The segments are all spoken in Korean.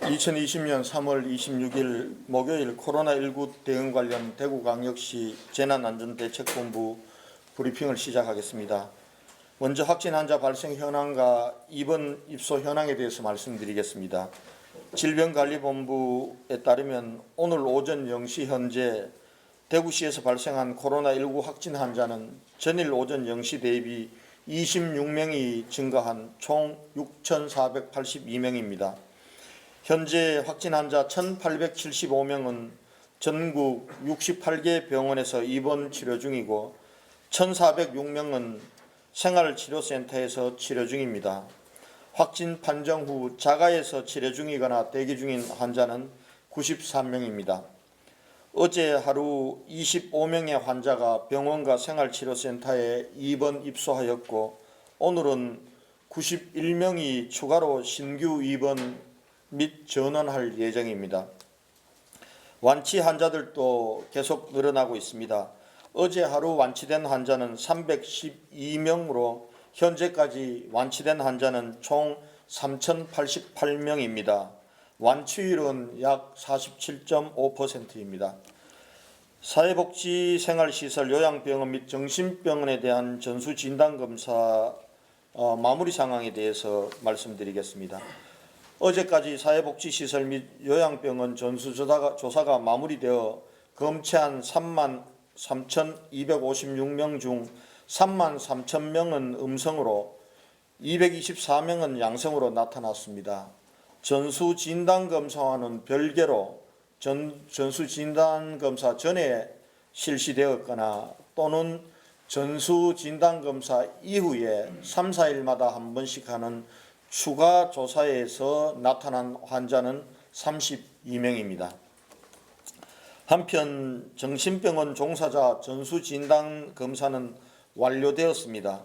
2020년 3월 26일 목요일 코로나19 대응 관련 대구광역시 재난안전대책본부 브리핑을 시작하겠습니다. 먼저 확진 환자 발생 현황과 입원 입소 현황에 대해서 말씀드리겠습니다. 질병관리본부에 따르면 오늘 오전 0시 현재 대구시에서 발생한 코로나19 확진 환자는 전일 오전 0시 대비 26명이 증가한 총 6,482명입니다. 현재 확진 환자 1,875명은 전국 68개 병원에서 입원 치료 중이고 1,406명은 생활치료센터에서 치료 중입니다. 확진 판정 후 자가에서 치료 중이거나 대기 중인 환자는 93명입니다. 어제 하루 25명의 환자가 병원과 생활치료센터에 입원 입소하였고 오늘은 91명이 추가로 신규 입원 및 전원할 예정입니다. 완치 환자들도 계속 늘어나고 있습니다. 어제 하루 완치된 환자는 312명으로 현재까지 완치된 환자는 총 3,088명입니다. 완치율은 약 47.5%입니다. 사회복지생활시설 요양병원 및 정신병원에 대한 전수진단검사 마무리 상황에 대해서 말씀드리겠습니다. 어제까지 사회복지시설 및 요양병원 전수조사가 마무리되어 검체한 33,256명 중 33,000명은 음성으로 224명은 양성으로 나타났습니다. 전수진단검사와는 별개로 전수진단검사 전에 실시되었거나 또는 전수진단검사 이후에 3, 4일마다 한 번씩 하는 추가 조사에서 나타난 환자는 32명입니다. 한편 정신병원 종사자 전수진단검사는 완료되었습니다.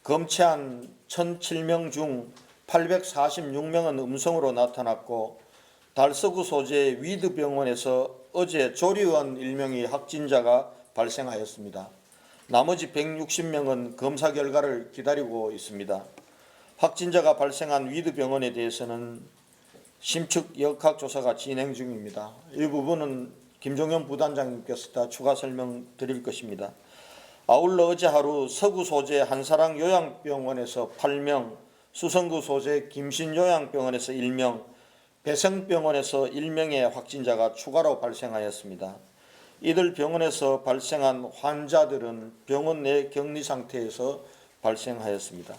검체한 1,007명 중 846명은 음성으로 나타났고 달서구 소재 위드병원에서 어제 조리원 1명이 확진자가 발생하였습니다. 나머지 160명은 검사 결과를 기다리고 있습니다. 확진자가 발생한 위드병원에 대해서는 심측 역학조사가 진행 중입니다. 이 부분은 김종현 부단장님께서 다 추가 설명드릴 것입니다. 아울러 어제 하루 서구 소재 한사랑 요양병원에서 8명, 수성구 소재 김신요양병원에서 1명, 배성병원에서 1명의 확진자가 추가로 발생하였습니다. 이들 병원에서 발생한 환자들은 병원 내 격리 상태에서 발생하였습니다.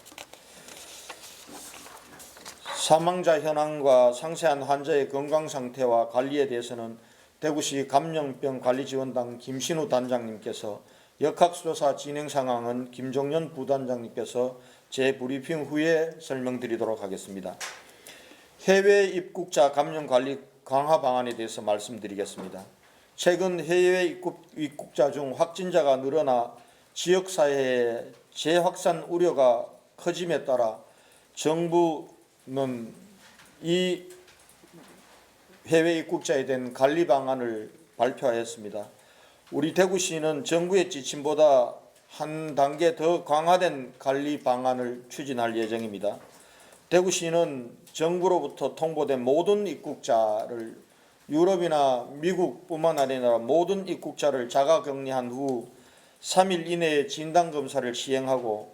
사망자 현황과 상세한 환자의 건강 상태와 관리에 대해서는 대구시 감염병관리지원단 김신우 단장님께서 역학조사 진행 상황은 김종현 부단장님께서 재브리핑 후에 설명드리도록 하겠습니다. 해외 입국자 감염관리 강화 방안에 대해서 말씀드리겠습니다. 최근 해외 입국자 중 확진자가 늘어나 지역사회에 재확산 우려가 커짐에 따라 정부는 이 해외 입국자에 대한 관리 방안을 발표하였습니다. 우리 대구시는 정부의 지침보다 한 단계 더 강화된 관리 방안을 추진할 예정입니다. 대구시는 정부로부터 통보된 모든 입국자를 유럽이나 미국뿐만 아니라 모든 입국자를 자가격리한 후 3일 이내에 진단검사를 시행하고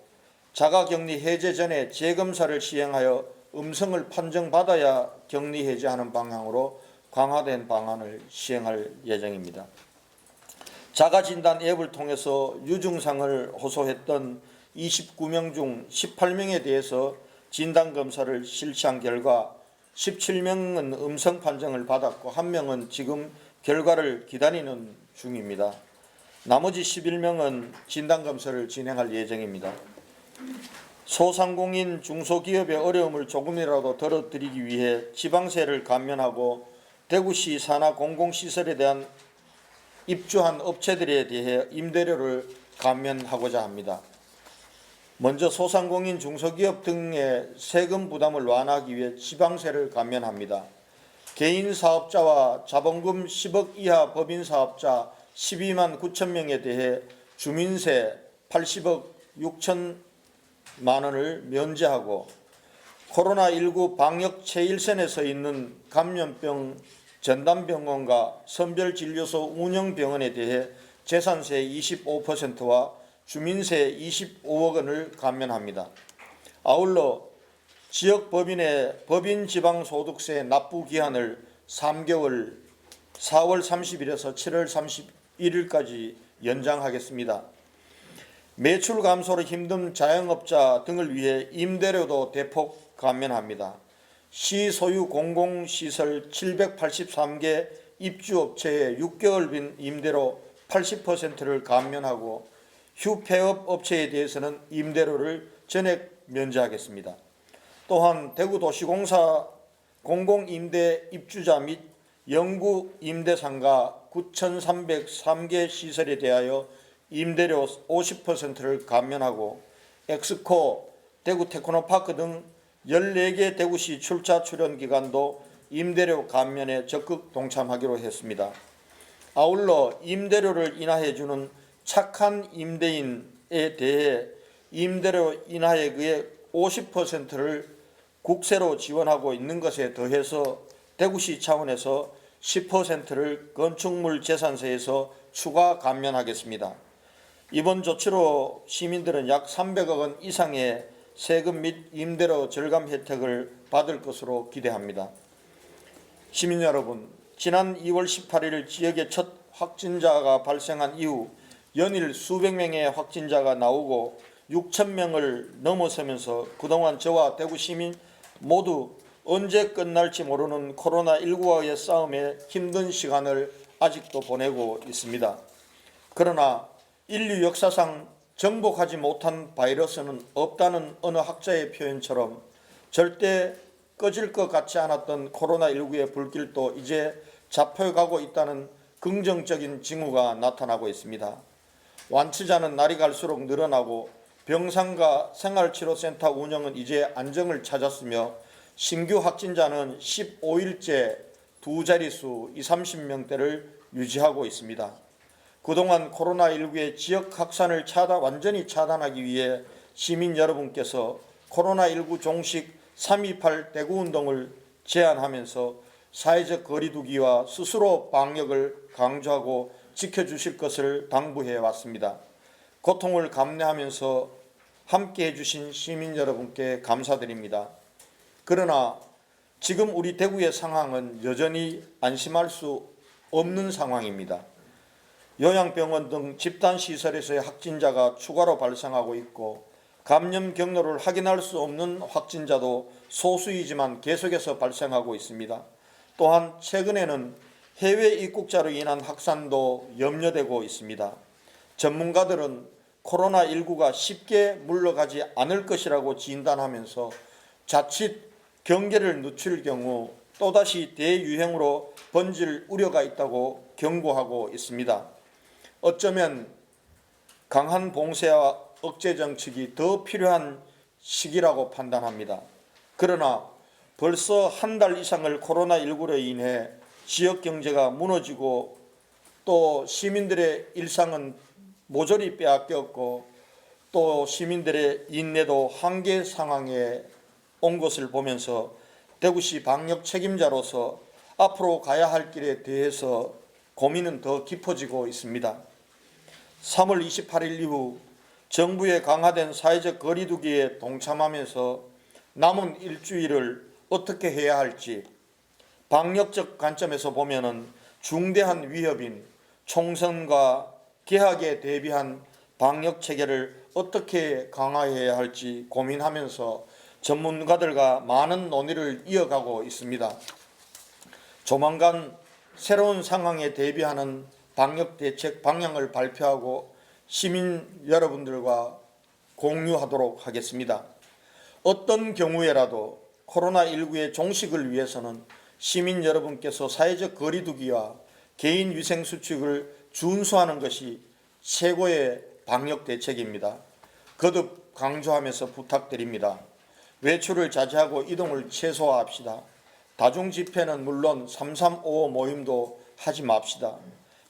자가격리 해제 전에 재검사를 시행하여 음성을 판정받아야 격리 해제하는 방향으로 강화된 방안을 시행할 예정입니다. 자가진단 앱을 통해서 유증상을 호소했던 29명 중 18명에 대해서 진단검사를 실시한 결과 17명은 음성 판정을 받았고 1명은 지금 결과를 기다리는 중입니다. 나머지 11명은 진단검사를 진행할 예정입니다. 소상공인 중소기업의 어려움을 조금이라도 덜어드리기 위해 지방세를 감면하고 대구시 산하 공공시설에 대한 입주한 업체들에 대해 임대료를 감면하고자 합니다. 먼저 소상공인 중소기업 등의 세금 부담을 완화하기 위해 지방세를 감면합니다. 개인 사업자와 자본금 10억 이하 법인 사업자 12만 9천 명에 대해 주민세 80억 6천만 원을 면제하고 코로나19 방역 최일선에 서 있는 감염병 전담병원과 선별진료소 운영병원에 대해 재산세 25%와 주민세 25억 원을 감면합니다. 아울러 지역 법인의 법인 지방소득세 납부 기한을 3개월 4월 30일에서 7월 31일까지 연장하겠습니다. 매출 감소로 힘든 자영업자 등을 위해 임대료도 대폭 감면합니다. 시 소유 공공시설 783개 입주업체의 6개월 빈 임대료 80%를 감면하고 휴폐업 업체에 대해서는 임대료를 전액 면제하겠습니다. 또한 대구도시공사 공공임대 입주자 및 영구 임대상가 9,303개 시설에 대하여 임대료 50%를 감면하고 엑스코, 대구 테크노파크 등 14개 대구시 출자 출연 기관도 임대료 감면에 적극 동참하기로 했습니다. 아울러 임대료를 인하해 주는 착한 임대인에 대해 임대료 인하액의 50%를 국세로 지원하고 있는 것에 더해서 대구시 차원에서 10%를 건축물 재산세에서 추가 감면하겠습니다. 이번 조치로 시민들은 약 300억 원 이상의 세금 및 임대료 절감 혜택을 받을 것으로 기대합니다. 시민 여러분, 지난 2월 18일 지역에 첫 확진자가 발생한 이후 연일 수백 명의 확진자가 나오고 6천 명을 넘어서면서 그동안 저와 대구 시민 모두 언제 끝날지 모르는 코로나19와의 싸움에 힘든 시간을 아직도 보내고 있습니다. 그러나 인류 역사상 정복하지 못한 바이러스는 없다는 어느 학자의 표현처럼 절대 꺼질 것 같지 않았던 코로나19의 불길도 이제 잡혀가고 있다는 긍정적인 징후가 나타나고 있습니다. 완치자는 날이 갈수록 늘어나고 병상과 생활치료센터 운영은 이제 안정을 찾았으며 신규 확진자는 15일째 두 자릿수 20-30명대를 유지하고 있습니다. 그동안 코로나19의 지역 확산을 완전히 차단하기 위해 시민 여러분께서 코로나19 종식 3.28 대구운동을 제안하면서 사회적 거리두기와 스스로 방역을 강조하고 지켜주실 것을 당부해 왔습니다. 고통을 감내하면서 함께해 주신 시민 여러분께 감사드립니다. 그러나 지금 우리 대구의 상황은 여전히 안심할 수 없는 상황입니다. 요양병원 등 집단시설에서의 확진자가 추가로 발생하고 있고 감염 경로를 확인할 수 없는 확진자도 소수이지만 계속해서 발생하고 있습니다. 또한 최근에는 해외 입국자로 인한 확산도 염려되고 있습니다. 전문가들은 코로나19가 쉽게 물러가지 않을 것이라고 진단하면서 자칫 경계를 늦출 경우 또다시 대유행으로 번질 우려가 있다고 경고하고 있습니다. 어쩌면 강한 봉쇄와 억제 정책이 더 필요한 시기라고 판단합니다. 그러나 벌써 한 달 이상을 코로나19로 인해 지역 경제가 무너지고 또 시민들의 일상은 모조리 빼앗겼고 또 시민들의 인내도 한계 상황에 온 것을 보면서 대구시 방역 책임자로서 앞으로 가야 할 길에 대해서 고민은 더 깊어지고 있습니다. 3월 28일 이후 정부의 강화된 사회적 거리두기에 동참하면서 남은 일주일을 어떻게 해야 할지 방역적 관점에서 보면은 중대한 위협인 총선과 개학에 대비한 방역 체계를 어떻게 강화해야 할지 고민하면서 전문가들과 많은 논의를 이어가고 있습니다. 조만간 새로운 상황에 대비하는 방역 대책 방향을 발표하고 시민 여러분들과 공유하도록 하겠습니다. 어떤 경우에라도 코로나19의 종식을 위해서는 시민 여러분께서 사회적 거리두기와 개인 위생 수칙을 준수하는 것이 최고의 방역 대책입니다. 거듭 강조하면서 부탁드립니다. 외출을 자제하고 이동을 최소화합시다. 다중 집회는 물론 335 모임도 하지 맙시다.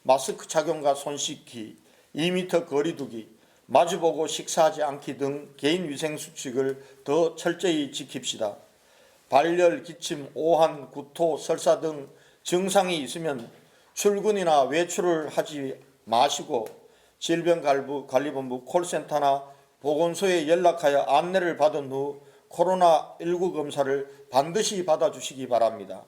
마스크 착용과 손 씻기, 2m 거리두기, 마주보고 식사하지 않기 등 개인 위생 수칙을 더 철저히 지킵시다. 발열, 기침, 오한, 구토, 설사 등 증상이 있으면 출근이나 외출을 하지 마시고 질병관리본부 콜센터나 보건소에 연락하여 안내를 받은 후 코로나19 검사를 반드시 받아주시기 바랍니다.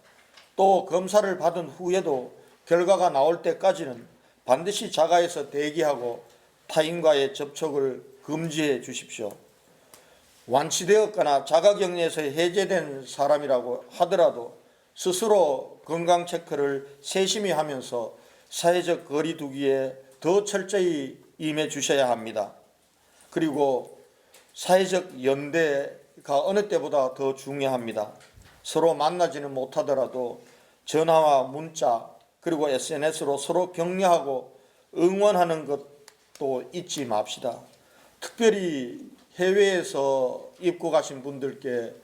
또 검사를 받은 후에도 결과가 나올 때까지는 반드시 자가에서 대기하고 타인과의 접촉을 금지해 주십시오. 완치되었거나 자가격리에서 해제된 사람이라고 하더라도 스스로 건강체크를 세심히 하면서 사회적 거리두기에 더 철저히 임해 주셔야 합니다. 그리고 사회적 연대가 어느 때보다 더 중요합니다. 서로 만나지는 못하더라도 전화와 문자 그리고 SNS로 서로 격려하고 응원하는 것도 잊지 맙시다. 특별히 해외에서 입국하신 분들께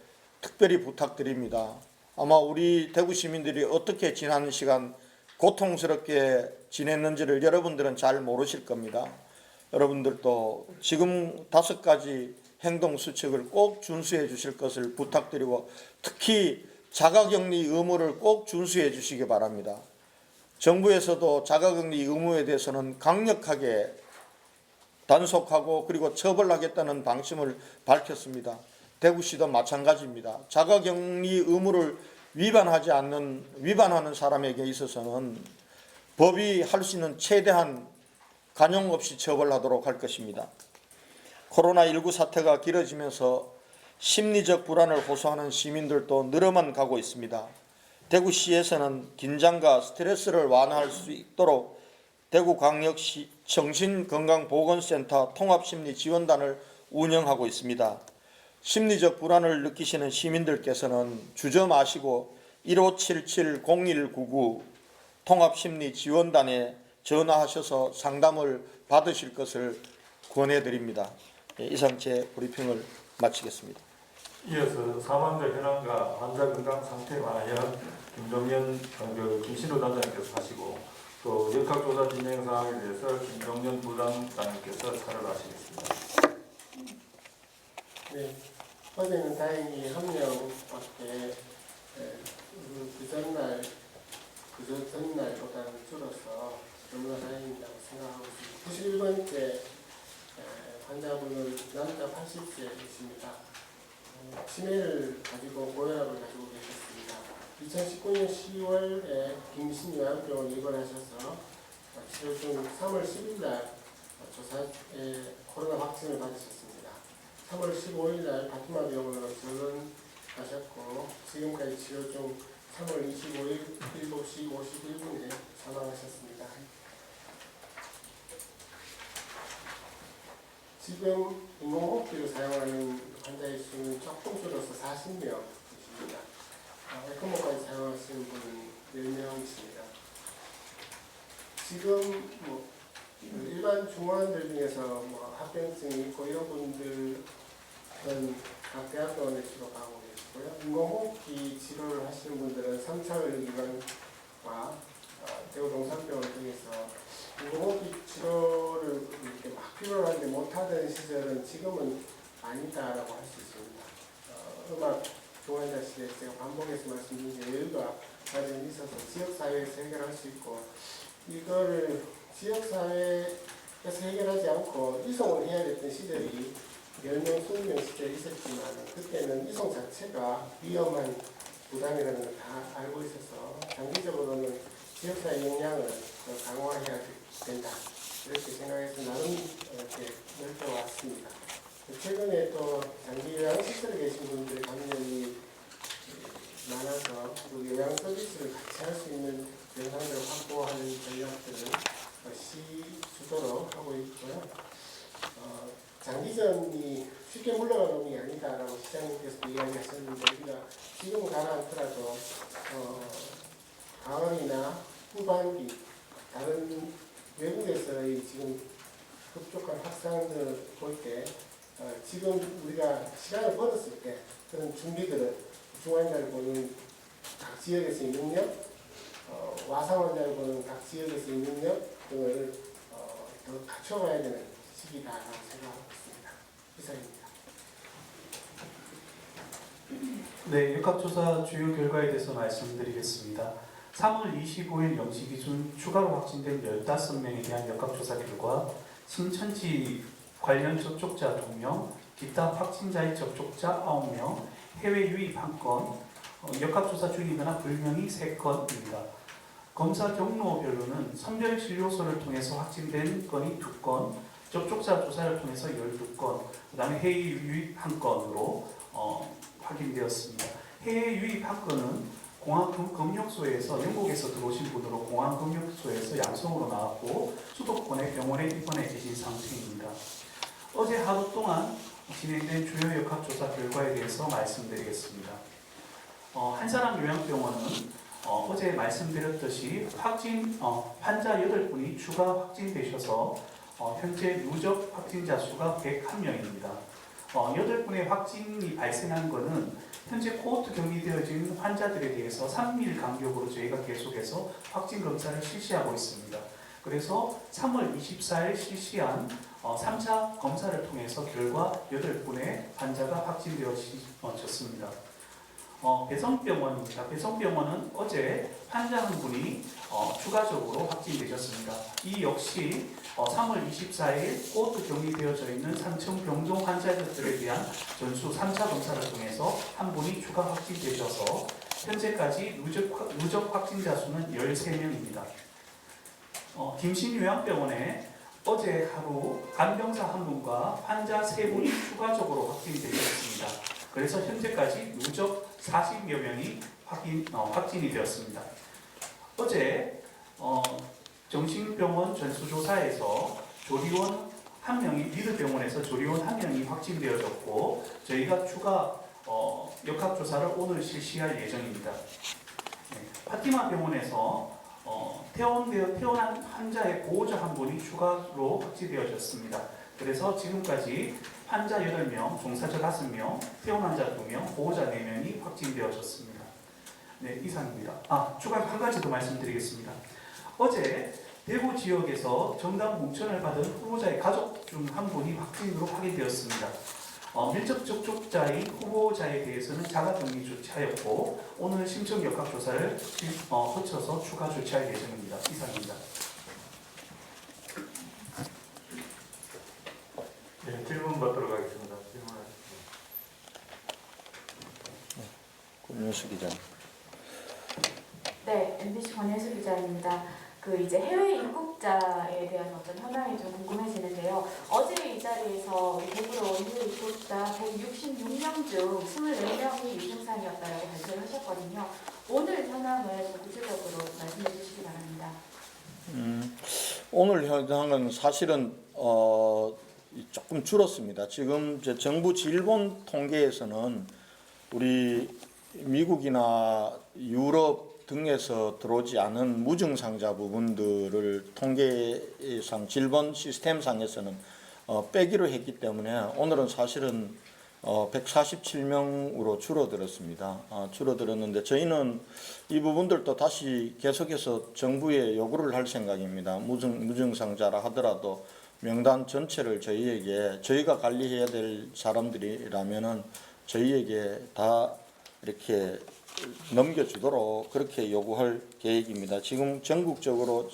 특별히 부탁드립니다. 아마 우리 대구 시민들이 어떻게 지난 시간 고통스럽게 지냈는지를 여러분들은 잘 모르실 겁니다. 여러분들도 지금 5가지 행동 수칙을 꼭 준수해 주실 것을 부탁드리고 특히 자가격리 의무를 꼭 준수해 주시기 바랍니다. 정부에서도 자가격리 의무에 대해서는 강력하게 단속하고 그리고 처벌하겠다는 방침을 밝혔습니다. 대구시도 마찬가지입니다. 자가격리 의무를 위반하는 사람에게 있어서는 법이 할 수 있는 최대한 간용 없이 처벌하도록 할 것입니다. 코로나19 사태가 길어지면서 심리적 불안을 호소하는 시민들도 늘어만 가고 있습니다. 대구시에서는 긴장과 스트레스를 완화할 수 있도록 대구광역시 정신건강보건센터 통합심리지원단을 운영하고 있습니다. 심리적 불안을 느끼시는 시민들께서는 주저 마시고 1577-0199 통합심리지원단에 전화하셔서 상담을 받으실 것을 권해드립니다. 이상 제 브리핑을 마치겠습니다. 이어서 사망자 현황과 환자 건강 상태에 관하여 김신우 단장님께서 하시고 또 역학조사 진행 사항에 대해서 김종년 부장장님께서 사를 하시겠습니다. 네, 어제는 다행히 한 명밖에 그 전날보다는 줄어서 너무나 다행이라고 생각하고 있습니다. 91번째 환자분은 남자 80세이십니다. 치매를 가지고 고혈압을 가지고 계셨습니다. 2019년 10월에 김신요양병원 입원하셔서 치료 중 3월 10일날 조사에 코로나 확진을 받으셨습니다. 3월 15일날 파트마병원으로 전원하셨고 지금까지 치료 중 3월 25일 7시 51분에 사망하셨습니다. 지금 인공호흡기를 사용하는 환자의 수는 조금 줄어서 40명이십니다. 에크모까지 사용하시는 분은 10명이십니다. 지금 일반 중환들 중에서 합병증이 있고 이런 분들은 각 대학병원에 주로 가고 계시고요. 인공호흡기 치료를 하시는 분들은 삼차의료기관과 대구 동산병원 등에서 인공호흡기 치료를 이렇게 막 필요로 하는데 못하던 시절은 지금은 아니다라고 할 수 있습니다. 음악 중환자실에 제가 반복해서 말씀드린 게 여유가 가장 있어서 지역사회에서 해결할 수 있고 이거를 지역사회에서 해결하지 않고 이송을 해야 됐던 시절이 10명, 20명 시절이 있었지만 그때는 이송 자체가 위험한 부담이라는 걸 다 알고 있어서 장기적으로는 지역사회 역량을 더 강화해야 된다. 이렇게 생각해서 나름 이렇게 넓혀왔습니다. 최근에 또 장기 요양시설에 계신 분들의 감염이 많아서 그 요양 서비스를 같이 할 수 있는 영상들을 확보하는 전략들을 시 주도로 하고 있고요. 장기전이 쉽게 물러가는 게 아니다라고 시장님께서 이야기하셨는데 우리가 지금 가라앉더라도 가을이나 후반기 다른 외국에서의 지금 급속한 확산을 볼 때 지금 우리가 시간을 벌었을 때 그런 준비들을 중환자를 보는 각 지역에서의 능력, 와상 환자를 보는 각 지역에서의 능력 등을 더 갖춰가야 되는 시기다라고 생각하고 있습니다. 이상입니다. 네, 역학조사 주요 결과에 대해서 말씀드리겠습니다. 3월 25일 0시 기준 추가로 확진된 15명에 대한 역학조사 결과 신천지 관련 접촉자 2명, 집단 확진자의 접촉자 9명, 해외 유입 1건, 역학조사 중이거나 불명이 3건입니다. 검사 경로별로는 선별진료소를 통해서 확진된 건이 2건, 접촉자 조사를 통해서 12건, 그 다음에 해외 유입 1건으로 확인되었습니다. 해외 유입 1건은 공항금융소에서 영국에서 들어오신 분으로 공항금융소에서 양성으로 나왔고 수도권의 병원에 입원해 계신 상태입니다. 어제 하루 동안 진행된 주요 역학조사 결과에 대해서 말씀드리겠습니다. 한사람요양병원은 어제 말씀드렸듯이 환자 8분이 추가 확진되셔서 현재 누적 확진자 수가 101명입니다. 8분의 확진이 발생한 것은 현재 코호트 격리되어진 환자들에 대해서 3일 간격으로 저희가 계속해서 확진 검사를 실시하고 있습니다. 그래서 3월 24일 실시한 3차 검사를 통해서 결과 8분의 환자가 확진되어졌습니다. 배성병원입니다. 배성병원은 어제 환자 한 분이 추가적으로 확진되셨습니다. 이 역시 3월 24일 코호트 격리되어져 있는 산청 병동 환자들에 대한 전수 3차 검사를 통해서 한 분이 추가 확진되셔서 현재까지 누적 확진자 수는 13명입니다. 김신요양병원에 어제 하루 간병사 한 분과 환자 3분이 추가적으로 확진되셨습니다. 그래서 현재까지 누적 40여 명이 확진이 되었습니다. 어제 정신병원 전수조사에서 조리원 한 명이 리드병원에서 조리원 한 명이 확진되어졌고 저희가 추가 역학조사를 오늘 실시할 예정입니다. 파티마 병원에서 퇴원한 환자의 보호자 한 분이 추가로 확진되어졌습니다. 그래서 지금까지 환자 8명, 종사자 5명, 퇴원 환자 2명, 보호자 4명이 확진되어졌습니다. 네, 이상입니다. 추가 한 가지 더 말씀드리겠습니다. 어제 대구 지역에서 정당 공천을 받은 후보자의 가족 중 한 분이 확진으로 확인되었습니다. 밀접 접촉자인 후보자에 대해서는 자가격리 조치하였고 오늘 심층 역학조사를 거쳐서 추가 조치할 예정입니다. 이상입니다. 네, 질문 받도록 하겠습니다. 질문하십시오. 권윤수 기자. 네, MBC 권혜수 기자입니다. 이제 해외 입국자에 대한 어떤 현황이 좀 궁금해지는데요. 어제 이 자리에서 우리 대구로 온 해외 입국자 166명 중 24명이 유증상이었다라고 발표를 하셨거든요. 오늘 현황을 좀 구체적으로 말씀해 주시기 바랍니다. 오늘 현황은 사실은 조금 줄었습니다. 지금 정부 질본 통계에서는 우리 미국이나 유럽 등에서 들어오지 않은 무증상자 부분들을 통계상 질본 시스템상에서는 빼기로 했기 때문에 오늘은 사실은 147명으로 줄어들었습니다. 줄어들었는데 저희는 이 부분들도 다시 계속해서 정부에 요구를 할 생각입니다. 무증상자라 하더라도 명단 전체를 저희가 관리해야 될 사람들이라면은 저희에게 다 이렇게 넘겨주도록 그렇게 요구할 계획입니다. 지금 전국적으로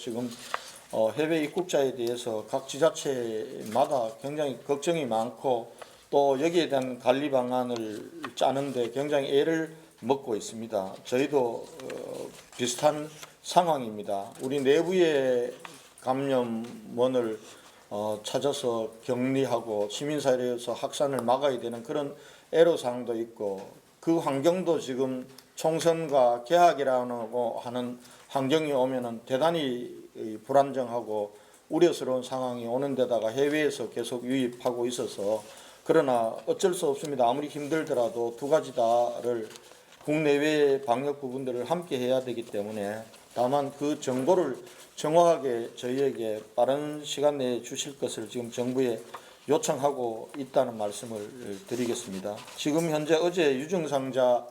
해외 입국자에 대해서 각 지자체마다 굉장히 걱정이 많고 또 여기에 대한 관리 방안을 짜는데 굉장히 애를 먹고 있습니다. 저희도 비슷한 상황입니다. 우리 내부의 감염원을 찾아서 격리하고 시민사회에서 확산을 막아야 되는 그런 애로사항도 있고 그 환경도 지금 총선과 개학이라고 하는 환경이 오면은 대단히 불안정하고 우려스러운 상황이 오는 데다가 해외에서 계속 유입하고 있어서 그러나 어쩔 수 없습니다. 아무리 힘들더라도 두 가지 다를 국내외 방역 부분들을 함께 해야 되기 때문에 다만 그 정보를 정확하게 저희에게 빠른 시간 내에 주실 것을 지금 정부에 요청하고 있다는 말씀을 드리겠습니다. 지금 현재 어제 유증상자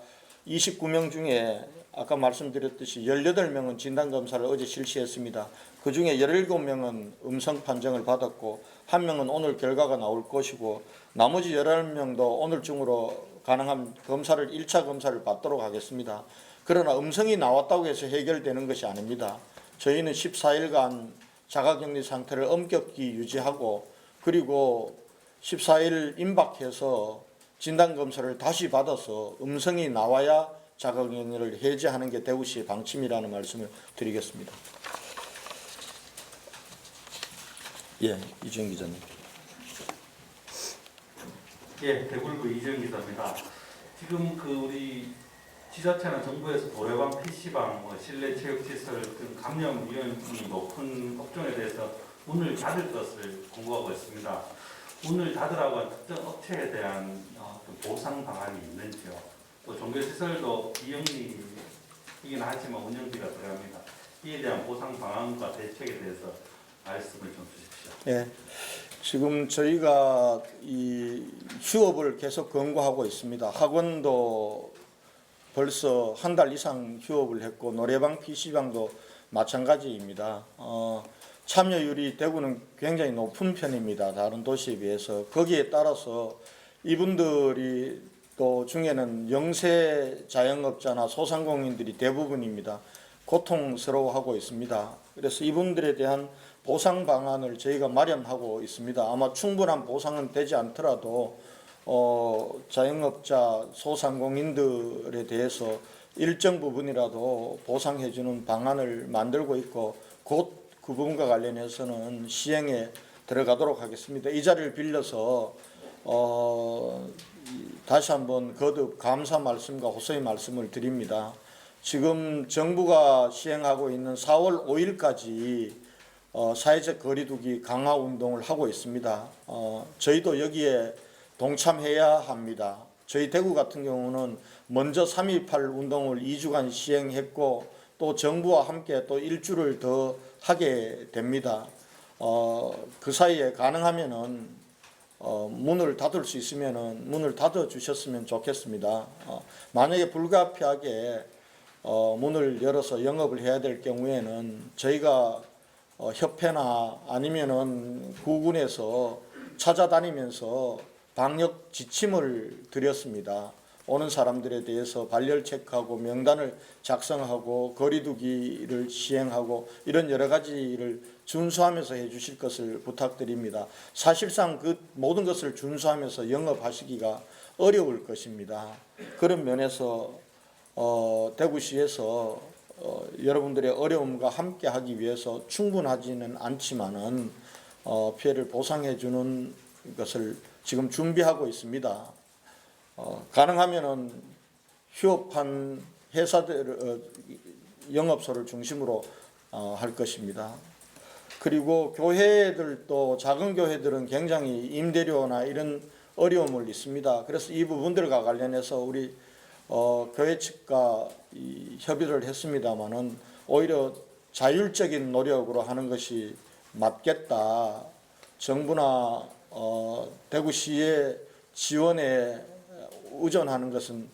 29명 중에 아까 말씀드렸듯이 18명은 진단검사를 어제 실시했습니다. 그 중에 17명은 음성 판정을 받았고 1명은 오늘 결과가 나올 것이고 나머지 11명도 오늘 중으로 가능한 검사를 1차 검사를 받도록 하겠습니다. 그러나 음성이 나왔다고 해서 해결되는 것이 아닙니다. 저희는 14일간 자가격리 상태를 엄격히 유지하고 그리고 14일 임박해서 진단검사를 다시 받아서 음성이 나와야 자가격리를 해제하는 게 대구시의 방침이라는 말씀을 드리겠습니다. 예, 이주영 기자님. 예, 대굴구 이재영 기자입니다. 지금 우리 지자체나 정부에서 노래방, PC방, 실내 체육시설 등 감염 위험이 높은 업종에 대해서 문을 닫을 것을 공고하고 있습니다. 문을 닫으라고 한 특정 업체에 대한 보상 방안이 있는지요? 또 종교시설도 비영리이긴 하지만 운영비가 들어갑니다. 이에 대한 보상 방안과 대책에 대해서 말씀을 좀 주십시오. 예, 지금 저희가 이 휴업을 계속 권고하고 있습니다. 학원도 벌써 한 달 이상 휴업을 했고 노래방, PC방도 마찬가지입니다. 참여율이 대구는 굉장히 높은 편입니다. 다른 도시에 비해서. 거기에 따라서 이분들이 또 중에는 영세 자영업자나 소상공인들이 대부분입니다. 고통스러워하고 있습니다. 그래서 이분들에 대한 보상 방안을 저희가 마련하고 있습니다. 아마 충분한 보상은 되지 않더라도 자영업자, 소상공인들에 대해서 일정 부분이라도 보상해주는 방안을 만들고 있고 곧 그 부분과 관련해서는 시행에 들어가도록 하겠습니다. 이 자리를 빌려서 다시 한번 거듭 감사 말씀과 호소의 말씀을 드립니다. 지금 정부가 시행하고 있는 4월 5일까지 사회적 거리두기 강화 운동을 하고 있습니다. 저희도 여기에 동참해야 합니다. 저희 대구 같은 경우는 먼저 3.18 운동을 2주간 시행했고 또 정부와 함께 또 일주를 더 하게 됩니다. 그 사이에 가능하면은 문을 닫을 수 있으면은 문을 닫아 주셨으면 좋겠습니다. 만약에 불가피하게 문을 열어서 영업을 해야 될 경우에는 저희가 협회나 아니면은 구군에서 찾아다니면서 방역 지침을 드렸습니다. 오는 사람들에 대해서 발열 체크하고 명단을 작성하고 거리두기를 시행하고 이런 여러 가지를 준수하면서 해주실 것을 부탁드립니다. 사실상 그 모든 것을 준수하면서 영업하시기가 어려울 것입니다. 그런 면에서 대구시에서 여러분들의 어려움과 함께하기 위해서 충분하지는 않지만은 피해를 보상해 주는 것을 지금 준비하고 있습니다. 가능하면은 휴업한 회사들 영업소를 중심으로 할 것입니다. 그리고 교회들도 작은 교회들은 굉장히 임대료나 이런 어려움을 있습니다. 그래서 이 부분들과 관련해서 우리 교회 측과 협의를 했습니다마는 오히려 자율적인 노력으로 하는 것이 맞겠다. 정부나 대구시의 지원에 의존하는 것은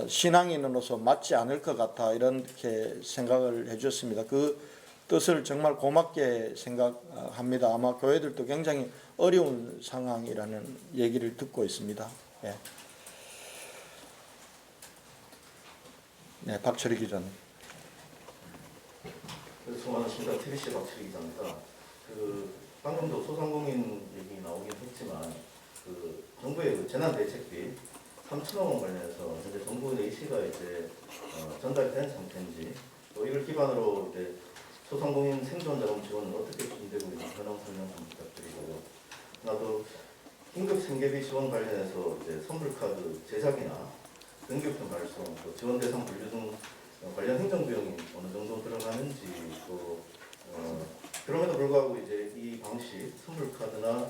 신앙인으로서 맞지 않을 것 같아 이렇게 생각을 해주셨습니다. 그 뜻을 정말 고맙게 생각합니다. 아마 교회들도 굉장히 어려운 상황이라는 얘기를 듣고 있습니다. 예. 네, 박철희 기자님. 수고하셨습니다. TBC 박철희 기자입니다. 방금도 소상공인 얘기 나오긴 했지만 정부의 재난대책비 3천억 원 관련해서 현재 정부 내시가 이제 전달된 상태인지 또 이걸 기반으로 이제 소상공인 생존자금 지원은 어떻게 진행되고 있는지 현황 설명 좀 부탁드리고요. 나도 긴급 생계비 지원 관련해서 이제 선불카드 제작이나 등급등 발송, 또 지원 대상 분류 등 관련 행정 비용이 어느 정도 들어가는지 또 그럼에도 불구하고 이제 이 방식 선불카드나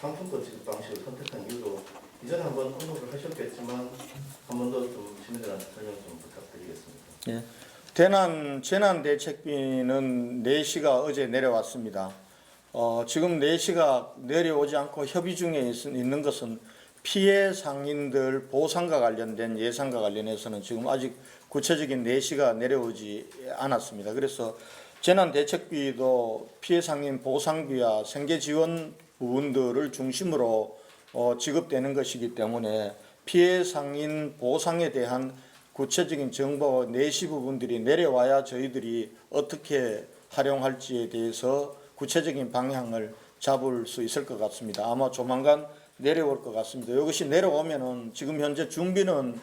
상품권 지급 방식을 선택한 이유도 이전에 한번 언급을 하셨겠지만 한 번 더 좀 시민들한테 설명 좀 부탁드리겠습니다. 예. 재난대책비는 내시가 어제 내려왔습니다. 지금 내시가 내려오지 않고 협의 중에 있는 것은 피해 상인들 보상과 관련된 예산과 관련해서는 지금 아직 구체적인 내시가 내려오지 않았습니다. 그래서 재난대책비도 피해 상인 보상비와 생계지원 부분들을 중심으로 지급되는 것이기 때문에 피해 상인 보상에 대한 구체적인 정보 내시 부분들이 내려와야 저희들이 어떻게 활용할지에 대해서 구체적인 방향을 잡을 수 있을 것 같습니다. 아마 조만간 내려올 것 같습니다. 이것이 내려오면은 지금 현재 준비는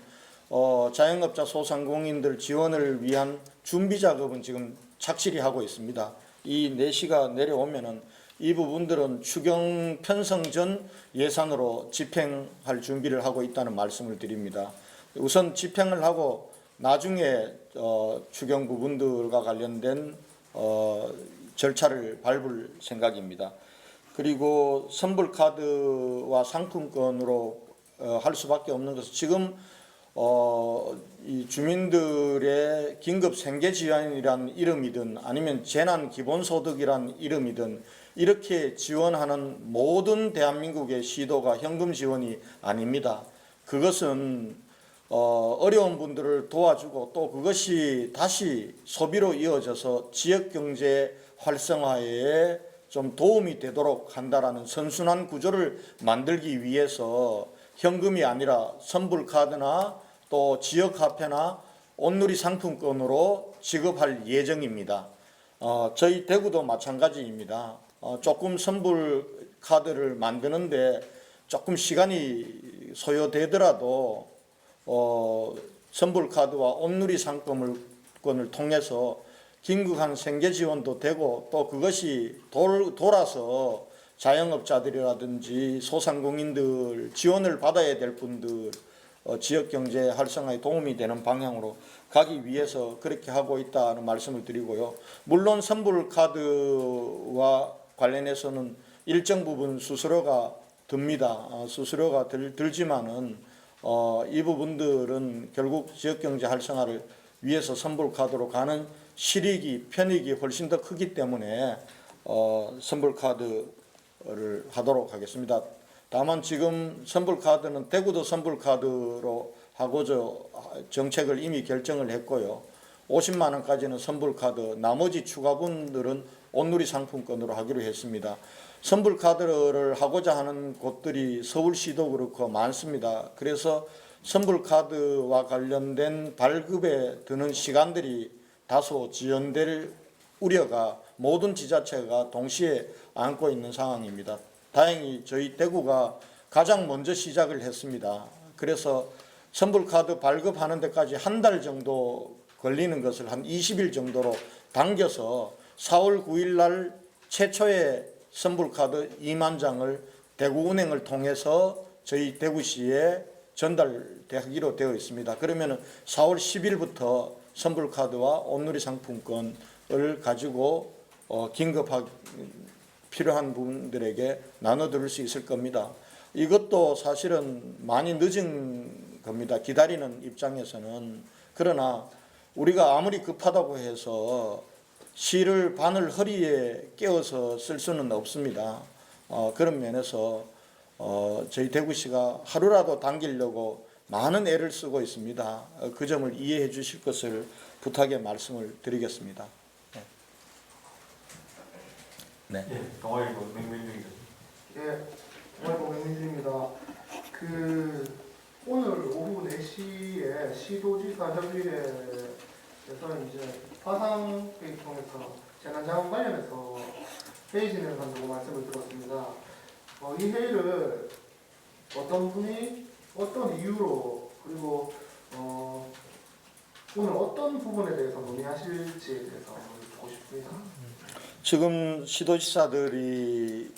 자영업자 소상공인들 지원을 위한 준비 작업은 지금 착실히 하고 있습니다. 이 내시가 내려오면은 이 부분들은 추경 편성 전 예산으로 집행할 준비를 하고 있다는 말씀을 드립니다. 우선 집행을 하고 나중에 추경 부분들과 관련된 절차를 밟을 생각입니다. 그리고 선불카드와 상품권으로 할 수밖에 없는 것은 지금 이 주민들의 긴급 생계지원이란 이름이든 아니면 재난기본소득이란 이름이든 이렇게 지원하는 모든 대한민국의 시도가 현금 지원이 아닙니다. 그것은 어려운 분들을 도와주고 또 그것이 다시 소비로 이어져서 지역경제 활성화에 좀 도움이 되도록 한다라는 선순환 구조를 만들기 위해서 현금이 아니라 선불카드나 또 지역화폐나 온누리 상품권으로 지급할 예정입니다. 저희 대구도 마찬가지입니다. 조금 선불카드를 만드는데 조금 시간이 소요되더라도 선불카드와 온누리 상품권을 통해서 긴급한 생계 지원도 되고 또 그것이 돌아서 자영업자들이라든지 소상공인들 지원을 받아야 될 분들 지역경제 활성화에 도움이 되는 방향으로 가기 위해서 그렇게 하고 있다는 말씀을 드리고요. 물론 선불카드와 관련해서는 일정 부분 수수료가 듭니다. 수수료가 들지만은 이 부분들은 결국 지역경제 활성화를 위해서 선불카드로 가는 실익이 편익이 훨씬 더 크기 때문에 선불카드를 하도록 하겠습니다. 다만 지금 선불카드는 대구도 선불카드로 하고자 정책을 이미 결정을 했고요. 50만 원까지는 선불카드, 나머지 추가분들은 온누리 상품권으로 하기로 했습니다. 선불카드를 하고자 하는 곳들이 서울시도 그렇고 많습니다. 그래서 선불카드와 관련된 발급에 드는 시간들이 다소 지연될 우려가 모든 지자체가 동시에 안고 있는 상황입니다. 다행히 저희 대구가 가장 먼저 시작을 했습니다. 그래서 선불카드 발급하는 데까지 한 달 정도 걸리는 것을 한 20일 정도로 당겨서 4월 9일 날 최초의 선불카드 2만 장을 대구은행을 통해서 저희 대구시에 전달하기로 되어 있습니다. 그러면 4월 10일부터 선불카드와 온누리 상품권을 가지고 긴급하게 필요한 분들에게 나눠드릴 수 있을 겁니다. 이것도 사실은 많이 늦은 겁니다. 기다리는 입장에서는. 그러나 우리가 아무리 급하다고 해서 시를 바늘 허리에 끼워서 쓸 수는 없습니다. 그런 면에서 저희 대구시가 하루라도 당기려고 많은 애를 쓰고 있습니다. 그 점을 이해해 주실 것을 부탁의 말씀을 드리겠습니다. 네. 예, 동아일보 맹맹주 기자. 예, 동아일보 맹민주입니다. 오늘 오후 4시에 시도지사 협의회에서 이제 화상회의 통해서 재난자원 관련해서 회의 진행을 한다고 말씀을 들었습니다. 이 회의를 어떤 분이 어떤 이유로 그리고 오늘 어떤 부분에 대해서 논의하실지에 대해서 듣고 싶습니다. 지금 시도지사들이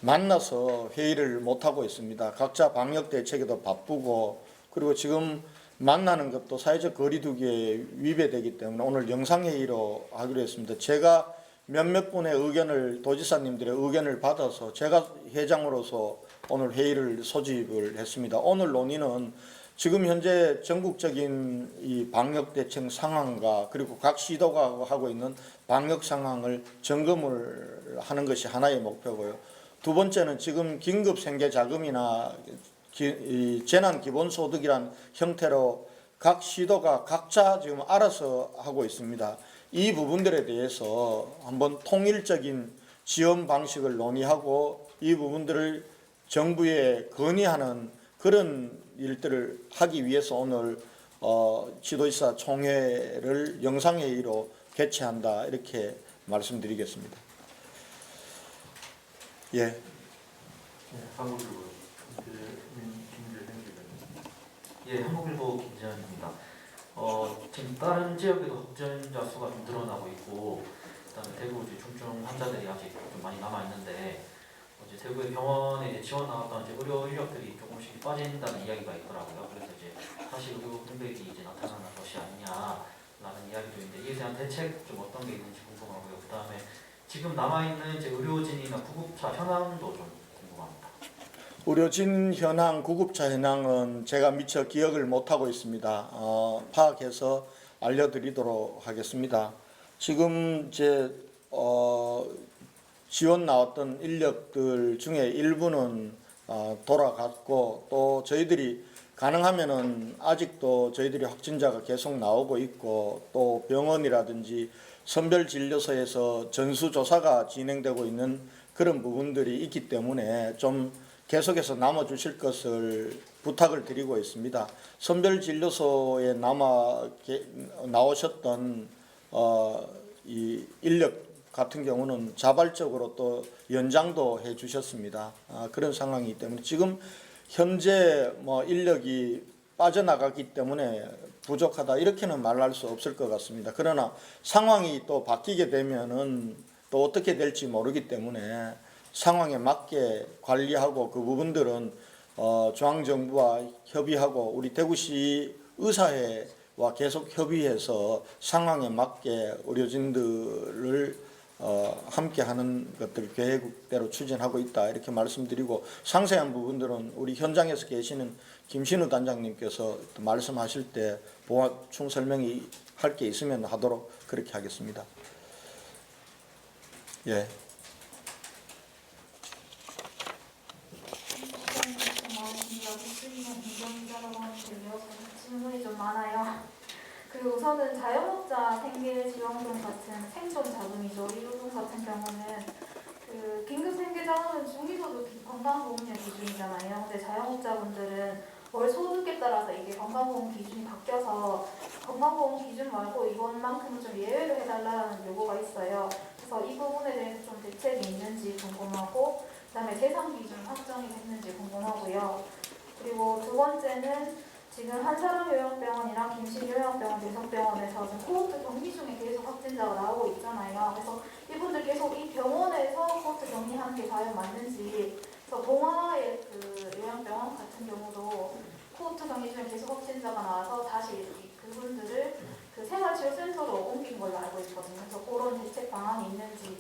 만나서 회의를 못하고 있습니다. 각자 방역 대책에도 바쁘고 그리고 지금 만나는 것도 사회적 거리두기에 위배되기 때문에 오늘 영상회의로 하기로 했습니다. 제가 몇몇 분의 의견을 도지사님들의 의견을 받아서 제가 회장으로서 오늘 회의를 소집을 했습니다. 오늘 논의는 지금 현재 전국적인 이 방역 대책 상황과 그리고 각 시도가 하고 있는 방역 상황을 점검을 하는 것이 하나의 목표고요. 두 번째는 지금 긴급 생계 자금이나 재난 기본소득이란 형태로 각 시도가 각자 지금 알아서 하고 있습니다. 이 부분들에 대해서 한번 통일적인 지원 방식을 논의하고 이 부분들을 정부에 건의하는 그런 일들을 하기 위해서 오늘 지도지사 총회를 영상회의로 개최한다 이렇게 말씀드리겠습니다. 예. 네, 한국일보 김재현 기자님. 예, 한국일보 김재현입니다. 지금 다른 지역에도 확진자 수가 좀 늘어나고 있고, 그다음에 대구 이제 중증 환자들이 아직 좀 많이 남아 있는데, 이제 대구의 병원에 이제 지원 나왔던 이제 의료 인력들이 조금씩 빠진다는 이야기가 있더라고요. 그래서 이제 다시 의료 공백이 이제 나타나는 것이 아니냐라는 이야기도 있는데, 이에 대한 대책 좀 어떤 게 있는지 궁금하고요. 그다음에 지금 남아 있는 이제 의료진이나 구급차 현황도 좀 궁금합니다. 의료진 현황, 구급차 현황은 제가 미처 기억을 못하고 있습니다. 파악해서 알려드리도록 하겠습니다. 지금 이제 지원 나왔던 인력들 중에 일부는 돌아갔고, 또 저희들이 가능하면은 아직도 저희들이 확진자가 계속 나오고 있고, 또 병원이라든지 선별진료소에서 전수조사가 진행되고 있는 그런 부분들이 있기 때문에 좀 계속해서 남아주실 것을 부탁을 드리고 있습니다. 선별진료소에 나오셨던 이 인력 같은 경우는 자발적으로 또 연장도 해주셨습니다. 그런 상황이기 때문에 지금 현재 뭐 인력이 빠져나가기 때문에 부족하다 이렇게는 말할 수 없을 것 같습니다. 그러나 상황이 또 바뀌게 되면은 또 어떻게 될지 모르기 때문에 상황에 맞게 관리하고, 그 부분들은 중앙정부와 협의하고 우리 대구시 의사회와 계속 협의해서 상황에 맞게 의료진들을 함께하는 것들 계획대로 추진하고 있다 이렇게 말씀드리고, 상세한 부분들은 우리 현장에서 계시는 김신우 단장님께서 말씀하실 때 보충 설명이 할 게 있으면 하도록 그렇게 하겠습니다. 예. 질문이 좀 많아요. 그리고 우선은 자영업자 생계지원금 같은 생존 자금이죠. 이 부분 같은 경우는 그 긴급 생계자금은 중위소득 건강보험료 기준이잖아요. 근데 자영업자분들은 월 소득에 따라서 이게 건강보험 기준이 바뀌어서 건강보험 기준 말고 이번만큼은 좀 예외를 해달라는 요구가 있어요. 그래서 이 부분에 대해서 좀 대책이 있는지 궁금하고, 그다음에 대상 기준 확정이 됐는지 궁금하고요. 그리고 두 번째는 지금 한사람요양병원이랑 김씨요양병원, 대성병원에서 지금 코호트 격리 중에 계속 확진자가 나오고 있잖아요. 그래서 이분들 계속 이 병원에서 코호트 격리하는 게 과연 맞는지, 그래서 동아의 그 요양병원 같은 경우도 코호트 격리 중에 계속 확진자가 나와서 다시 그분들을 그 생활치료센터로 옮긴 걸로 알고 있거든요. 그래서 그런 대책 방안이 있는지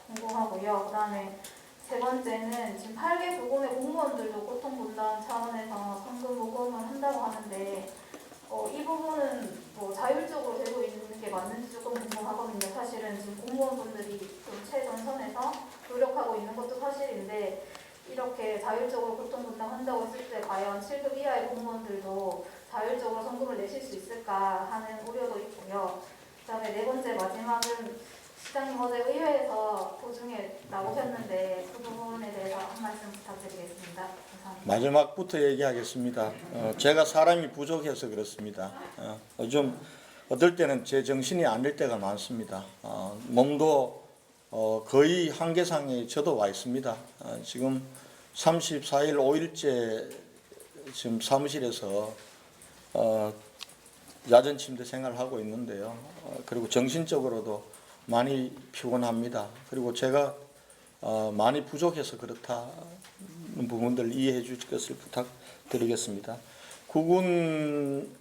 궁금하고요. 그다음에 세 번째는 지금 8개 부문의 공무원들도 고통분담 차원에서 성금 모금을 한다고 하는데 이 부분은 뭐 자율적으로 되고 있는 게 맞는지 조금 궁금하거든요. 사실은 지금 공무원분들이 좀 최전선에서 노력하고 있는 것도 사실인데, 이렇게 자율적으로 고통분담한다고 했을 때 과연 7급 이하의 공무원들도 자율적으로 성금을 내실 수 있을까 하는 우려도 있고요. 그다음에 네 번째 마지막은 시장님 어제 의회에서 도중에 나오셨는데 그 부분에 대해서 한 말씀 부탁드리겠습니다. 감사합니다. 마지막부터 얘기하겠습니다. 제가 사람이 부족해서 그렇습니다. 요즘 어떨 때는 제 정신이 아닐 때가 많습니다. 몸도 거의 한계상에 저도 와 있습니다. 지금 34일 5일째 지금 사무실에서 야전 침대 생활을 하고 있는데요. 그리고 정신적으로도 많이 피곤합니다. 그리고 제가 많이 부족해서 그렇다는 부분들 이해해 주실 것을 부탁드리겠습니다. 구군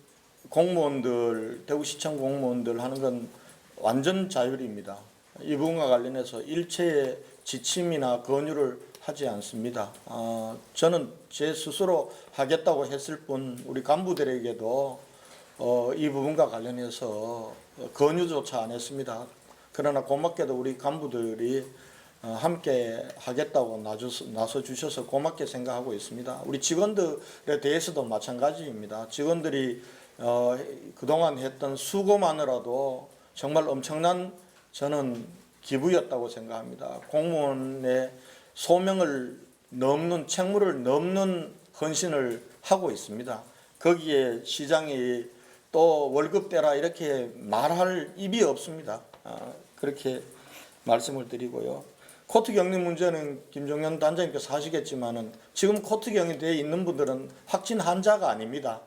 공무원들, 대구시청 공무원들 하는 건 완전 자율입니다. 이 부분과 관련해서 일체의 지침이나 권유를 하지 않습니다. 저는 제 스스로 하겠다고 했을 뿐 우리 간부들에게도 이 부분과 관련해서 권유조차 안 했습니다. 그러나 고맙게도 우리 간부들이 함께 하겠다고 나서 주셔서 고맙게 생각하고 있습니다. 우리 직원들에 대해서도 마찬가지입니다. 직원들이 그동안 했던 수고만으로도 정말 엄청난 저는 기부였다고 생각합니다. 공무원의 소명을 넘는, 책무를 넘는 헌신을 하고 있습니다. 거기에 시장이 또 월급 떼라 이렇게 말할 입이 없습니다. 그렇게 말씀을 드리고요. 코트 격리 문제는 김종현 단장님께서 하시겠지만은 지금 코트 격리되어 있는 분들은 확진 환자가 아닙니다.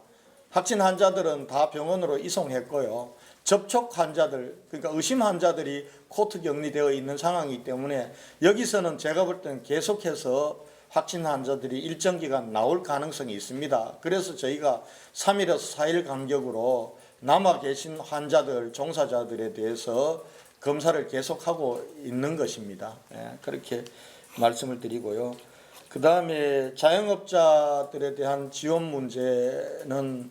확진 환자들은 다 병원으로 이송했고요. 접촉 환자들, 그러니까 의심 환자들이 코트 격리되어 있는 상황이기 때문에 여기서는 제가 볼 때는 계속해서 확진 환자들이 일정 기간 나올 가능성이 있습니다. 그래서 저희가 3일에서 4일 간격으로 남아 계신 환자들, 종사자들에 대해서 검사를 계속하고 있는 것입니다. 그렇게 말씀을 드리고요. 그 다음에 자영업자들에 대한 지원 문제는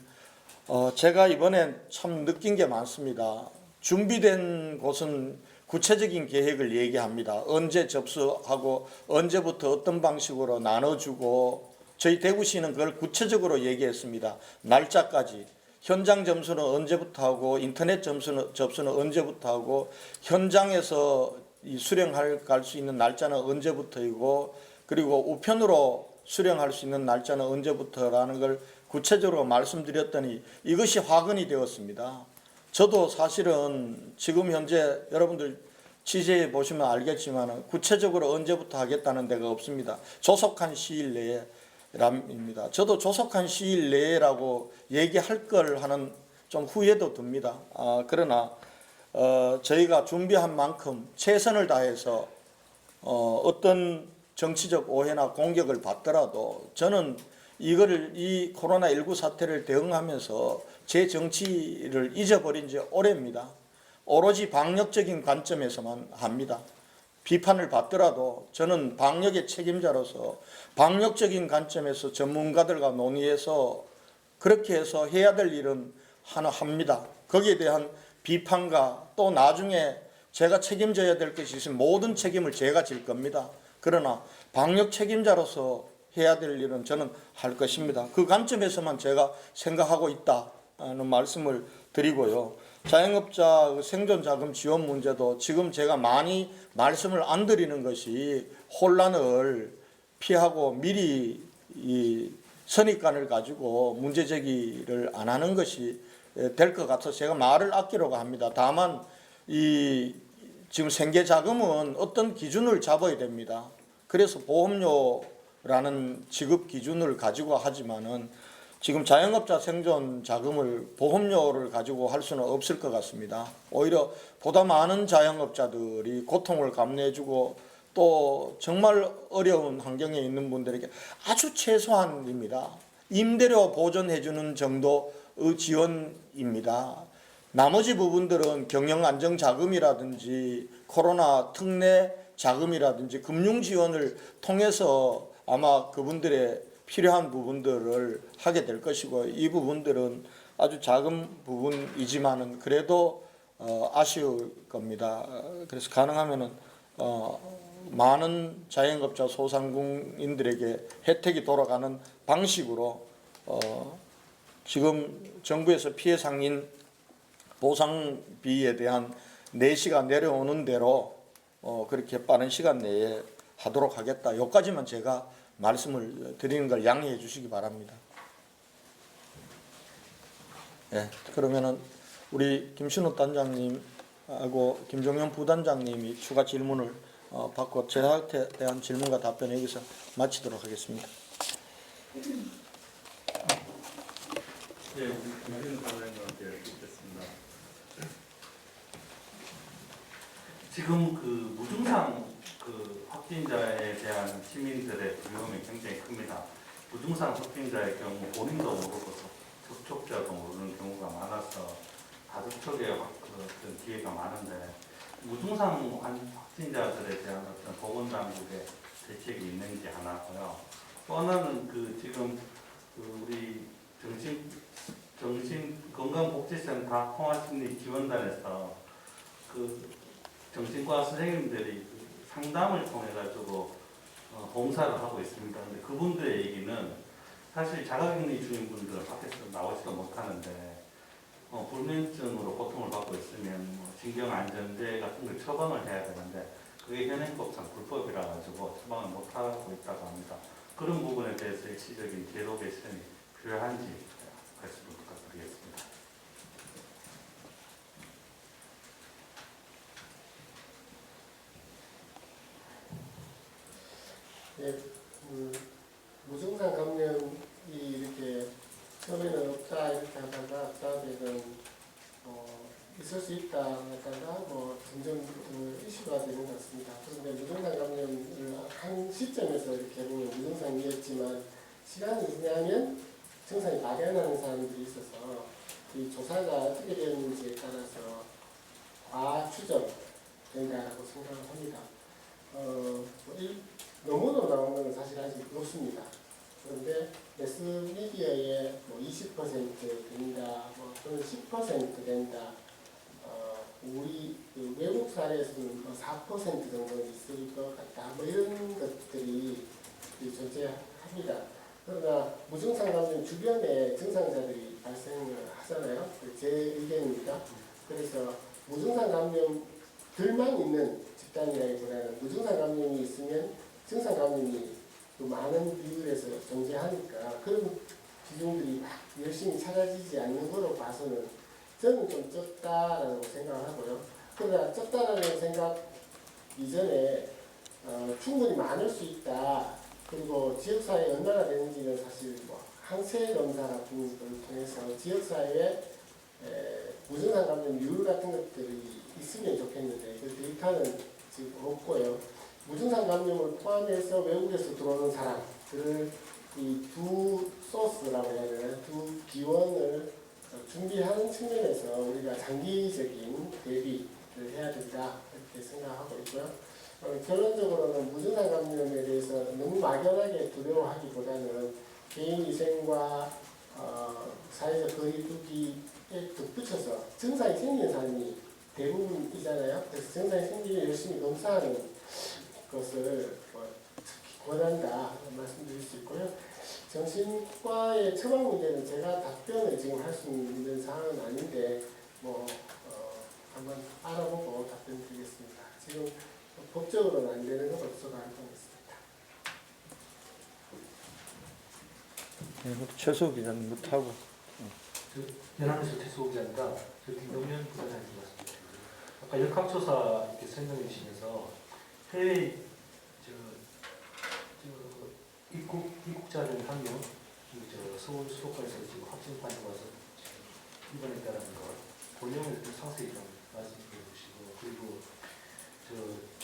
제가 이번엔 참 느낀 게 많습니다. 준비된 곳은 구체적인 계획을 얘기합니다. 언제 접수하고 언제부터 어떤 방식으로 나눠주고 저희 대구시는 그걸 구체적으로 얘기했습니다. 날짜까지. 현장 점수는 언제부터 하고 인터넷 접수는 언제부터 하고 현장에서 수령할 갈 수 있는 날짜는 언제부터이고 그리고 우편으로 수령할 수 있는 날짜는 언제부터라는 걸 구체적으로 말씀드렸더니 이것이 화근이 되었습니다. 저도 사실은 지금 현재 여러분들 취재해 보시면 알겠지만 구체적으로 언제부터 하겠다는 데가 없습니다. 조속한 시일 내에 랍니다. 저도 조속한 시일 내라고 얘기할 걸 하는 좀 후회도 듭니다. 그러나 저희가 준비한 만큼 최선을 다해서 어떤 정치적 오해나 공격을 받더라도 저는 이 코로나19 사태를 대응하면서 제 정치를 잊어버린 지 오래입니다. 오로지 방역적인 관점에서만 합니다. 비판을 받더라도 저는 방역의 책임자로서 방역적인 관점에서 전문가들과 논의해서 그렇게 해서 해야 될 일은 하나 합니다. 거기에 대한 비판과 또 나중에 제가 책임져야 될 것이 있으면 모든 책임을 제가 질 겁니다. 그러나 방역 책임자로서 해야 될 일은 저는 할 것입니다. 그 관점에서만 제가 생각하고 있다는 말씀을 드리고요. 자영업자 생존 자금 지원 문제도 지금 제가 많이 말씀을 안 드리는 것이 혼란을 피하고 미리 이 선입관을 가지고 문제 제기를 안 하는 것이 될 것 같아서 제가 말을 아끼려고 합니다. 다만 지금 생계 자금은 어떤 기준을 잡아야 됩니다. 그래서 보험료라는 지급 기준을 가지고 하지만은 지금 자영업자 생존 자금을 보험료를 가지고 할 수는 없을 것 같습니다. 오히려 보다 많은 자영업자들이 고통을 감내해주고 또 정말 어려운 환경에 있는 분들에게 아주 최소한입니다. 임대료 보존해주는 정도의 지원입니다. 나머지 부분들은 경영안정자금이라든지 코로나 특례 자금이라든지 금융지원을 통해서 아마 그분들의 필요한 부분들을 하게 될 것이고 이 부분들은 아주 작은 부분이지만은 그래도 아쉬울 겁니다. 그래서 가능하면은 많은 자영업자 소상공인들에게 혜택이 돌아가는 방식으로 지금 정부에서 피해 상인 보상비에 대한 내시가 내려오는 대로 그렇게 빠른 시간 내에 하도록 하겠다. 여기까지만 제가 말씀을 드리는 걸 양해해 주시기 바랍니다. 네, 그러면은 우리 김신우 단장님하고 김종현 부단장님이 추가 질문을 받고 저한테 대한 질문과 답변 여기서 마치도록 하겠습니다. 네, 김신우 단장님한테 여쭙겠습니다. 지금 그 무증상 확진자에 대한 시민들의 두려움이 굉장히 큽니다. 무증상 확진자의 경우 본인도 모르고 접촉자도 모르는 경우가 많아서 가족촉의 어떤 기회가 많은데 무증상 확진자들에 대한 어떤 보건당국의 대책이 있는지 하나고요. 또 하나는 지금 우리 정신건강복지센터 통합심리지원단에서 정신과 선생님들이 상담을 통해 가지고 봉사를 하고 있습니다. 근데 그분들의 얘기는 사실 자가격리 중인 분들은 밖에서 나오지도 못하는데 불면증으로 고통을 받고 있으면 신경안정제 같은 걸 처방을 해야 되는데 그게 현행법상 불법이라 가지고 처방을 못 하고 있다고 합니다. 그런 부분에 대해서 일시적인 제도 개선이 필요한지 말씀 부탁드리겠습니다. 예, 무증상 감염이 이렇게 처음에는 없다 이렇게 하다가 그다음에는 있을 수 있다 하다가 점점 이슈가 되는 것 같습니다. 그런데 무증상 감염을 한 시점에서 이렇게 보면 무증상이었지만 시간이 지나면 증상이 발현하는 사람들이 있어서 이 조사가 어떻게 되었는지에 따라서 과추정된다라고 생각을 합니다. 너무도 나온 건 사실 아직 없습니다. 그런데 매스미디어에 20% 된다, 또는 10% 된다. 우리 외국 사례에서는 4% 정도 있을 것 같다. 이런 것들이 존재합니다. 그러나 무증상 감염 주변에 증상자들이 발생을 하잖아요. 제 의견입니다. 그래서 무증상 감염들만 있는 집단이라기보다는 무증상 감염이 있으면 증상 감염이 또 많은 비율에서 존재하니까 그런 비중들이 막 열심히 찾아지지 않는 거로 봐서는 저는 좀 적다라고 생각하고요. 그러나 적다라는 생각 이전에 충분히 많을 수 있다. 그리고 지역사회에 얼마나 되는지는 사실 항체 검사 같은 걸 통해서 지역사회에 무증상 감염률 같은 것들이 있으면 좋겠는데 그 데이터는 지금 없고요. 무증상 감염을 포함해서 외국에서 들어오는 사람들을 이 두 소스라고 해야 되나요? 두 기원을 준비하는 측면에서 우리가 장기적인 대비를 해야 된다 이렇게 생각하고 있고요. 결론적으로는 무증상 감염에 대해서 너무 막연하게 두려워하기보다는 개인위생과 사회적 거리두기에 덧붙여서 증상이 생기는 사람이 대부분이잖아요. 그래서 증상이 생기면 열심히 검사하는 것을 특히 권한다 말씀드릴 수 있고요. 정신과의 처방 문제는 제가 답변을 지금 할 수 있는 상황은 아닌데 한번 알아보고 답변 드리겠습니다. 지금 법적으로는 안 되는 것으로 알고 있습니다. 최소 기자님부터 하고. 연합뉴스 최소 기자입니다. 김동연 부사장님 말씀드립니다. 아까 역학조사 이렇게 설명해 주시면서 해외 입국자를 한 명, 서울 수도권에서 지금 확진 판정을 와서 입원했다는 거, 그 내용을 좀 상세히 좀 말씀해 주시고, 그리고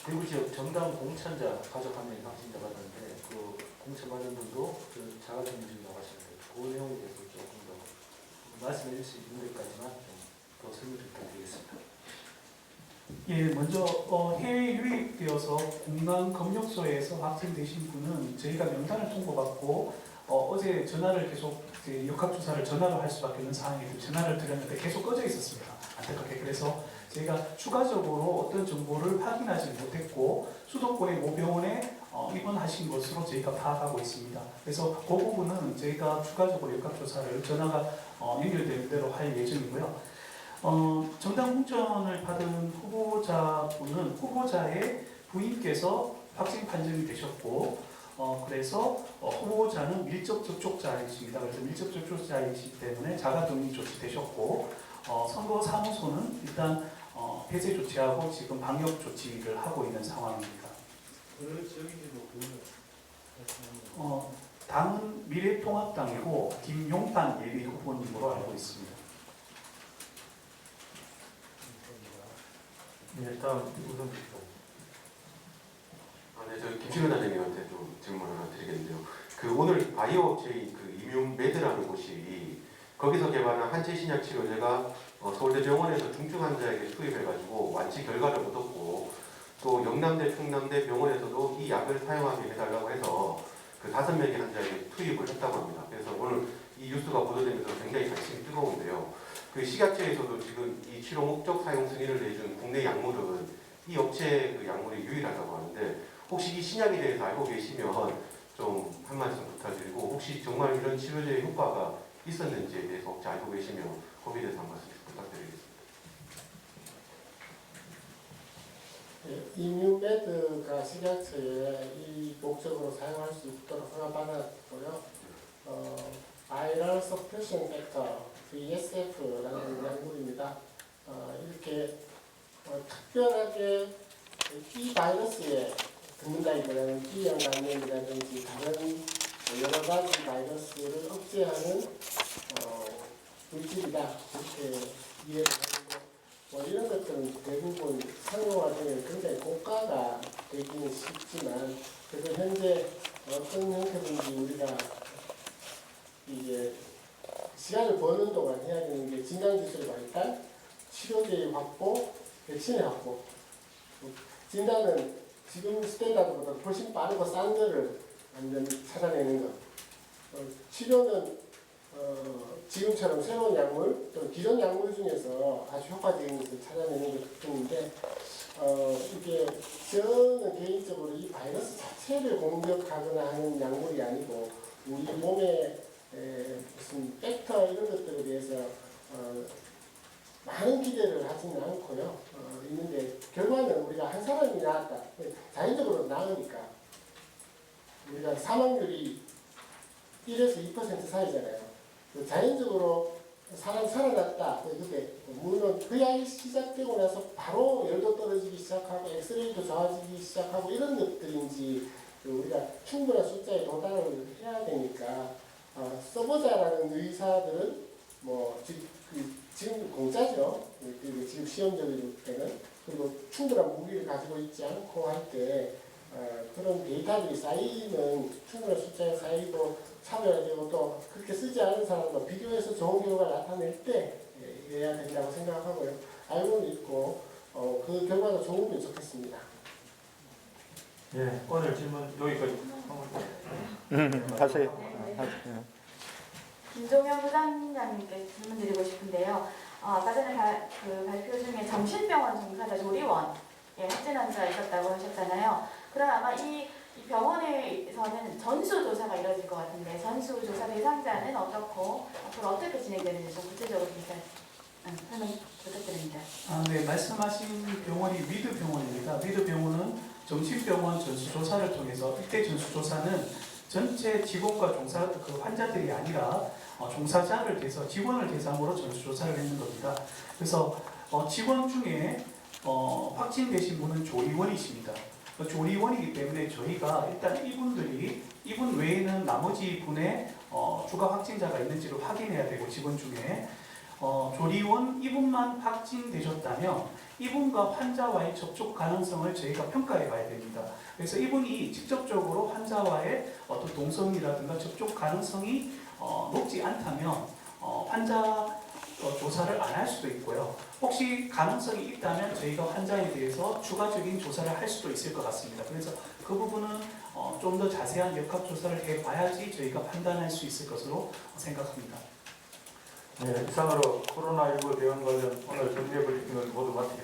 대구 지역 정당 공천자 가족 한 명이 확진자 받았는데 그 공천 받은 분도 자가격리 중이라고 하시는데 그 내용에 대해서 조금 더 말씀해 주실 수 있는 데까지만 좀 더 설명 좀 부탁드리겠습니다. 예, 먼저 해외 유입되어서 공강 검역소에서 확진되신 분은 저희가 명단을 통보받고 어제 전화를 계속 역학조사를 전화로 할 수밖에 없는 상황에서 전화를 드렸는데 계속 꺼져 있었습니다. 안타깝게. 그래서 저희가 추가적으로 어떤 정보를 확인하지 못했고 수도권의 모병원에 입원하신 것으로 저희가 파악하고 있습니다. 그래서 그 부분은 저희가 추가적으로 역학조사를 전화가 연결되는 대로 할 예정이고요. 정당 공천을 받은 후보자분은 후보자의 부인께서 확진 판정이 되셨고 그래서 후보자는 밀접 접촉자이십니다. 그래서 밀접 접촉자이시기 때문에 자가격리 조치되셨고 선거 사무소는 일단 폐쇄 조치하고 지금 방역 조치를 하고 있는 상황입니다. 당은 미래통합당이고 김용판 예비 후보님으로 알고 있습니다. 네, 일단 우선 저 김신우 단장님한테 좀 질문 하나 드리겠는데요. 오늘 바이오 업체인 이뮨메드라는 곳이 거기서 개발한 한체 신약 치료제가 서울대병원에서 중증 환자에게 투입해가지고 완치 결과를 얻었고 또 영남대, 충남대 병원에서도 이 약을 사용하게 해달라고 해서 5명의 환자에게 투입을 했다고 합니다. 그래서 오늘 이 뉴스가 보도되면서 굉장히 관심이 뜨거운데요. 식약처에서도 지금 이 치료 목적 사용 승인을 내준 국내 약물은 이 업체 약물이 유일하다고 하는데 혹시 이 신약에 대해서 알고 계시면 좀 한 말씀 부탁드리고 혹시 정말 이런 치료제의 효과가 있었는지에 대해서 혹시 알고 계시면 거기에 대해서 한 말씀 부탁드리겠습니다. 이뮨메드가 식약처에 이 목적으로 사용할 수 있도록 허가받았고요. 바이럴 서프레션 팩터 VSF라는 약물입니다. 이렇게 특별하게 이 바이러스에 듣는다기보다는 B형 감염이라든지 다른 여러 가지 바이러스를 억제하는 물질이다 이렇게 이해를 하고 이런 것들은 대부분 상용 과정에 굉장히 고가가 되기는 쉽지만 그래도 현재 어떤 형태든지 우리가 이게 시간을 버는 동안 해야 되는 게 진단기술의 발달, 치료제의 확보, 백신의 확보. 진단은 지금 스탠다드보다 훨씬 빠르고 싼 거를 완전히 찾아내는 것. 치료는 지금처럼 새로운 약물 또 기존 약물 중에서 아주 효과적인 것을 찾아내는 것 뿐인데 이게 저는 개인적으로 이 바이러스 자체를 공격하거나 하는 약물이 아니고 우리 몸에 무슨 팩터 이런 것들에 대해서 많은 기대를 하지는 않고요. 있는데 결과는 우리가 한 사람이 나았다. 자연적으로 나으니까 우리가 사망률이 1에서 2% 사이잖아요. 자연적으로 사람 살아났다. 근데 물론 그 약이 시작되고 나서 바로 열도 떨어지기 시작하고 엑스레이도 좋아지기 시작하고 이런 것들인지 우리가 충분한 숫자에 도달을 해야 되니까 써보자라는 의사들은 지금 공짜죠. 그리고 지금 시험적일 때는 그리고 충분한 무기를 가지고 있지 않고 할 때 그런 데이터들이 쌓이는 충분한 숫자에 쌓이고 차별화되고 또 그렇게 쓰지 않은 사람과 비교해서 좋은 결과가 나타낼 때 해야 된다고 생각하고요. 알고는 있고 그 결과가 좋으면 좋겠습니다. 예, 오늘 질문 여기까지 하세요. 김종현 부장님께 질문 드리고 싶은데요. 아까 전에 발표 중에 정신병원 종사자 조리원 확진 환자 있었다고 하셨잖아요. 그럼 아마 이 병원에서는 전수조사가 이루어질 것 같은데 전수조사 대상자는 어떻고 앞으로 어떻게 진행되는지 좀 구체적으로 설명 부탁드립니다. 네, 말씀하신 병원이 위드 병원입니다. 위드 병원은 정신병원 전수조사를 통해서 이때 전수조사는 전체 직원과 환자들이 아니라 종사자를 직원을 대상으로 전수조사를 했는 겁니다. 그래서 직원 중에 확진되신 분은 조리원이십니다. 조리원이기 때문에 저희가 일단 이분 외에는 나머지 분의 추가 확진자가 있는지를 확인해야 되고 직원 중에 조리원 이분만 확진되셨다면 이분과 환자와의 접촉 가능성을 저희가 평가해 봐야 됩니다. 그래서 이분이 직접적으로 환자와의 어떤 동성이라든가 접촉 가능성이 높지 않다면 환자 조사를 안 할 수도 있고요. 혹시 가능성이 있다면 저희가 환자에 대해서 추가적인 조사를 할 수도 있을 것 같습니다. 그래서 그 부분은 좀 더 자세한 역학조사를 해봐야지 저희가 판단할 수 있을 것으로 생각합니다. 네, 이상으로 코로나19 대응 관련 오늘 정례 브리핑을 모두 마치겠습니다.